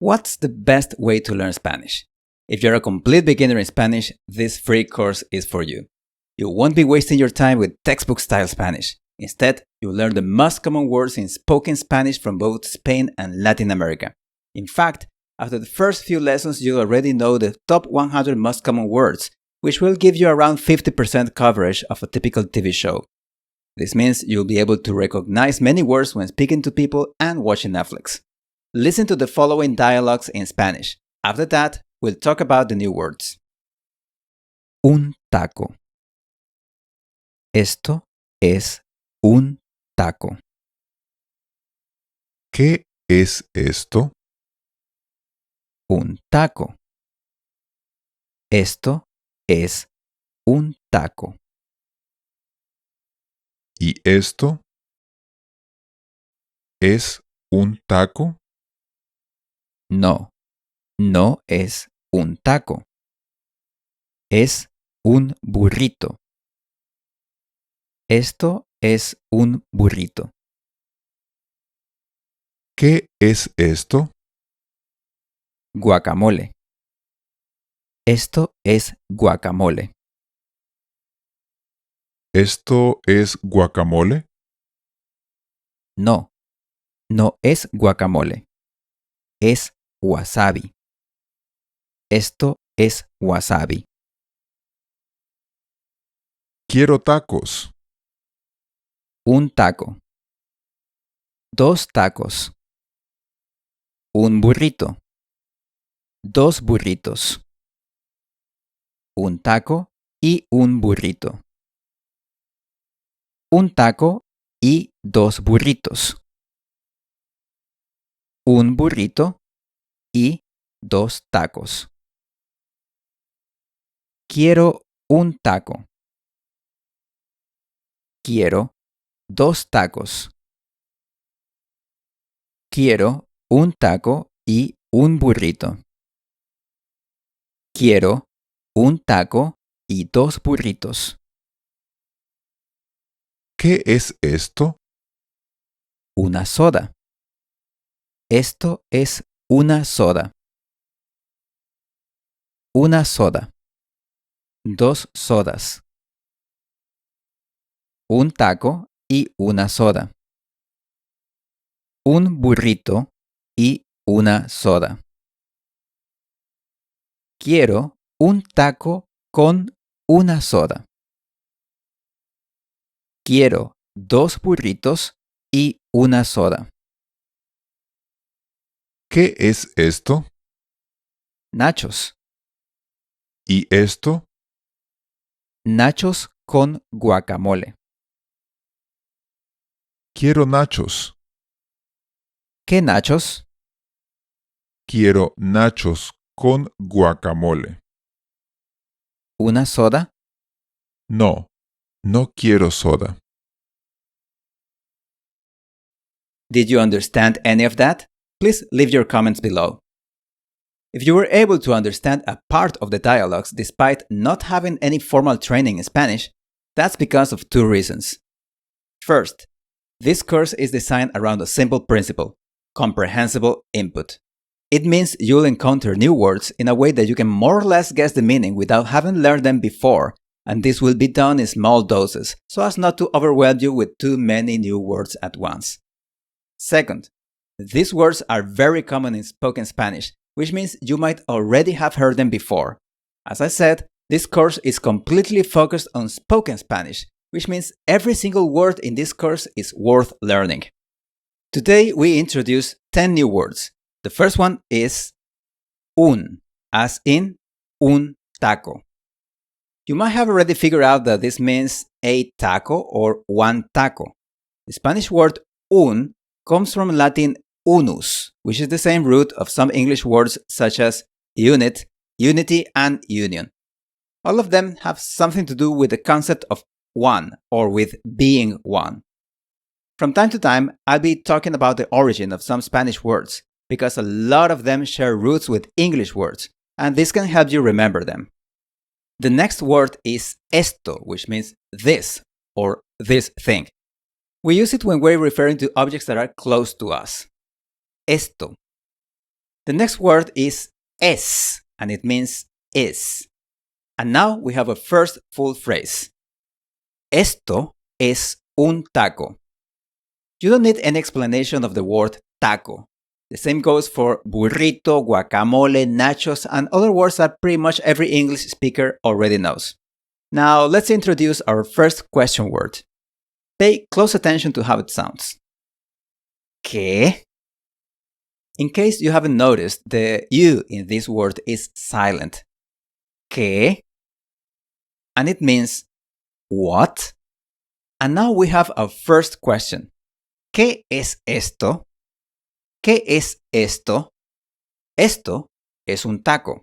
What's the best way to learn Spanish? If you're a complete beginner in Spanish, this free course is for you. You won't be wasting your time with textbook-style Spanish. Instead, you'll learn the most common words in spoken Spanish from both Spain and Latin America. In fact, after the first few lessons, you'll already know the top 100 most common words, which will give you around 50% coverage of a typical TV show. This means you'll be able to recognize many words when speaking to people and watching Netflix. Listen to the following dialogues in Spanish. After that, we'll talk about the new words. Un taco. Esto es un taco. ¿Qué es esto? Un taco. Esto es un taco. ¿Y esto? ¿Es un taco? No, no es un taco. Es un burrito. Esto es un burrito. ¿Qué es esto? Guacamole. Esto es guacamole. ¿Esto es guacamole? No, no es guacamole. Es wasabi. Esto es wasabi. Quiero tacos. Un taco. Dos tacos. Un burrito. Dos burritos. Un taco y un burrito. Un taco y dos burritos. Un burrito y dos tacos. Quiero un taco. Quiero dos tacos. Quiero un taco y un burrito. Quiero un taco y dos burritos. ¿Qué es esto? Una soda. Esto es una soda. Una soda. Dos sodas. Un taco y una soda. Un burrito y una soda. Quiero un taco con una soda. Quiero dos burritos y una soda. ¿Qué es esto? Nachos. ¿Y esto? Nachos con guacamole. Quiero nachos. ¿Qué nachos? Quiero nachos con guacamole. ¿Una soda? No, no quiero soda. Did you understand any of that? Please leave your comments below. If you were able to understand a part of the dialogues despite not having any formal training in Spanish, that's because of two reasons. First, this course is designed around a simple principle: comprehensible input. It means you'll encounter new words in a way that you can more or less guess the meaning without having learned them before, and this will be done in small doses so as not to overwhelm you with too many new words at once. Second, these words are very common in spoken Spanish, which means you might already have heard them before. As I said, this course is completely focused on spoken Spanish, which means every single word in this course is worth learning. Today we introduce 10 new words. The first one is un, as in un taco. You might have already figured out that this means a taco or one taco. The Spanish word un comes from Latin unus, which is the same root of some English words such as unit, unity, and union. All of them have something to do with the concept of one or with being one. From time to time, I'll be talking about the origin of some Spanish words, because a lot of them share roots with English words, and this can help you remember them. The next word is esto, which means this or this thing. We use it when we're referring to objects that are close to us. Esto. The next word is es, and it means is. And now we have a first full phrase. Esto es un taco. You don't need any explanation of the word taco. The same goes for burrito, guacamole, nachos, and other words that pretty much every English speaker already knows. Now let's introduce our first question word. Pay close attention to how it sounds. ¿Qué? In case you haven't noticed, the U in this word is silent. ¿Qué? And it means what? And now we have our first question. ¿Qué es esto? ¿Qué es esto? Esto es un taco.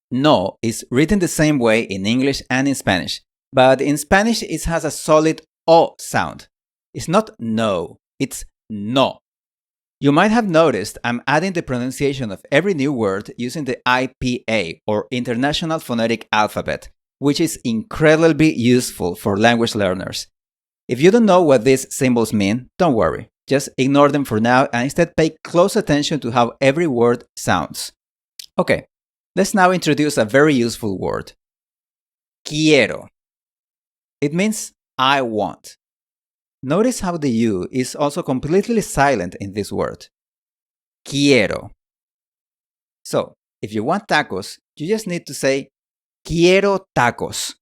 No is written the same way in English and in Spanish, but in Spanish it has a solid O sound. It's not no, it's no. You might have noticed I'm adding the pronunciation of every new word using the IPA, or International Phonetic Alphabet, which is incredibly useful for language learners. If you don't know what these symbols mean, don't worry. Just ignore them for now and instead pay close attention to how every word sounds. Okay, let's now introduce a very useful word. Quiero. It means I want. Notice how the U is also completely silent in this word. Quiero. So, if you want tacos, you just need to say quiero tacos.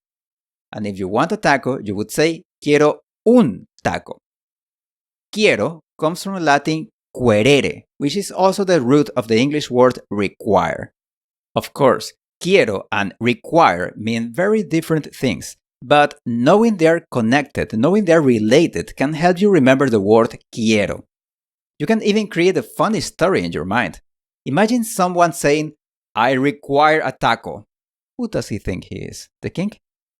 And if you want a taco, you would say quiero un taco. Quiero comes from Latin querere, which is also the root of the English word require. Of course, quiero and require mean very different things, but knowing they're connected, knowing they're related, can help you remember the word quiero. You can even create a funny story in your mind. Imagine someone saying, I require a taco. Who does he think he is? The king?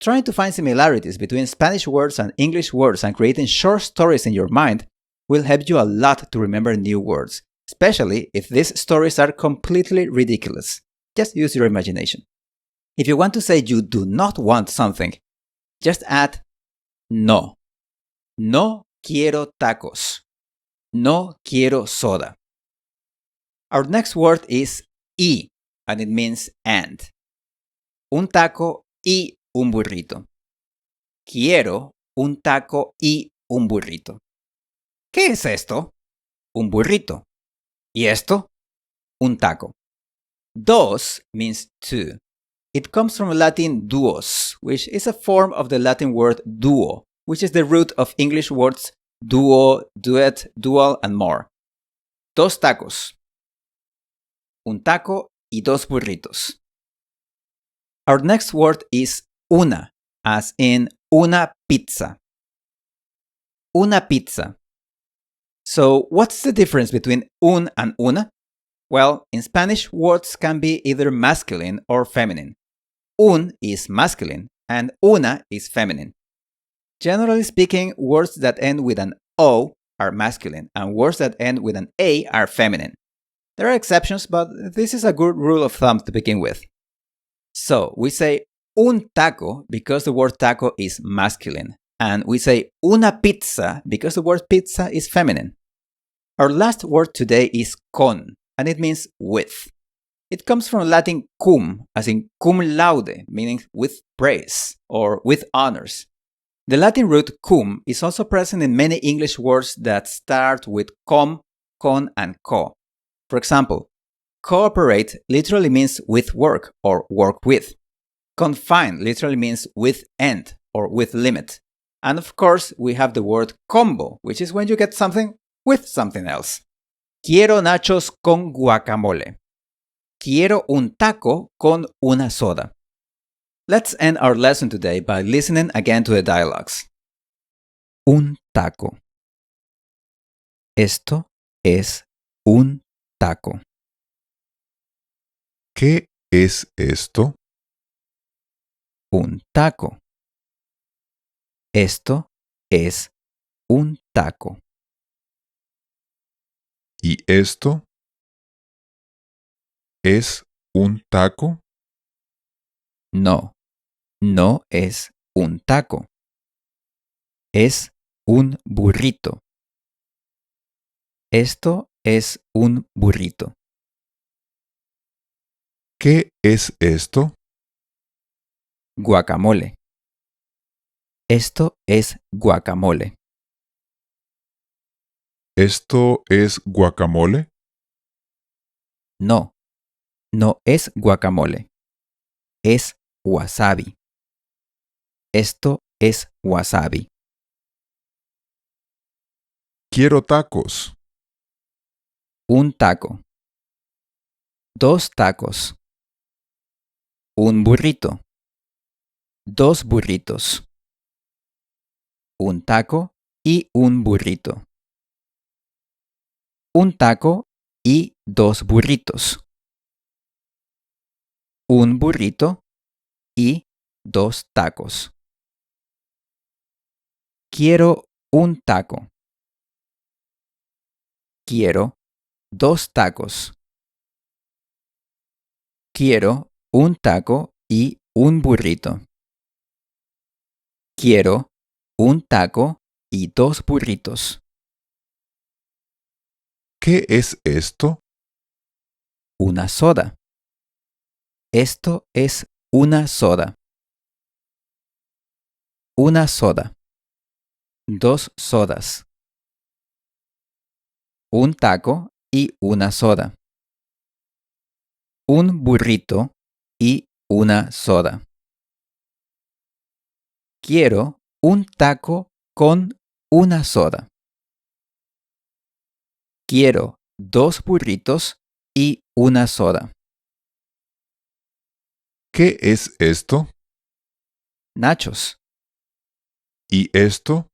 Trying to find similarities between Spanish words and English words and creating short stories in your mind will help you a lot to remember new words, especially if these stories are completely ridiculous. Just use your imagination. If you want to say you do not want something, just add no. No quiero tacos. No quiero soda. Our next word is y, and it means and. Un taco y un burrito. Quiero un taco y un burrito. ¿Qué es esto? Un burrito. ¿Y esto? Un taco. Dos means two. It comes from Latin duos, which is a form of the Latin word duo, which is the root of English words duo, duet, dual, and more. Dos tacos. Un taco y dos burritos. Our next word is una, as in una pizza. Una pizza. So, what's the difference between un and una? Well, in Spanish, words can be either masculine or feminine. Un is masculine and una is feminine. Generally speaking, words that end with an O are masculine and words that end with an A are feminine. There are exceptions, but this is a good rule of thumb to begin with. So, we say un taco because the word taco is masculine, and we say una pizza because the word pizza is feminine. Our last word today is con, and it means with. It comes from Latin cum, as in cum laude, meaning with praise or with honors. The Latin root cum is also present in many English words that start with com, con, and co. For example, cooperate literally means with work or work with. Confine literally means with end or with limit. And of course, we have the word combo, which is when you get something with something else. Quiero nachos con guacamole. Quiero un taco con una soda. Let's end our lesson today by listening again to the dialogues. Un taco. Esto es un taco. ¿Qué es esto? Un taco. Esto es un taco. ¿Y esto? ¿Es un taco? No, no es un taco. Es un burrito. Esto es un burrito. ¿Qué es esto? Guacamole. Esto es guacamole. ¿Esto es guacamole? No, no es guacamole. Es wasabi. Esto es wasabi. Quiero tacos. Un taco. 2 tacos. Un burrito. 2 burritos. Un taco y un burrito. Un taco y 2 burritos. Un burrito y 2 tacos. Quiero un taco. Quiero 2 tacos. Quiero un taco y un burrito. Quiero un taco y 2 burritos. ¿Qué es esto? Una soda. Esto es una soda. Una soda. 2 sodas. Un taco y una soda. Un burrito y una soda. Quiero un taco con una soda. Quiero 2 burritos y una soda. ¿Qué es esto? Nachos. ¿Y esto?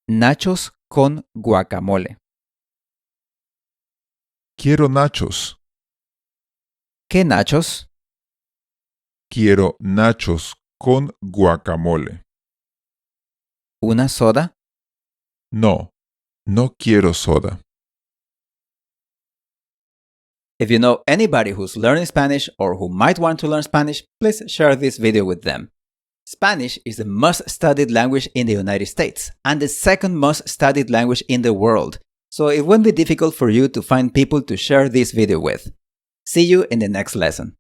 Nachos con guacamole. Quiero nachos. ¿Qué nachos? Quiero nachos con guacamole. ¿Una soda? No, no quiero soda. If you know anybody who's learning Spanish or who might want to learn Spanish, please share this video with them. Spanish is the most studied language in the United States and the second most studied language in the world, so it won't be difficult for you to find people to share this video with. See you in the next lesson.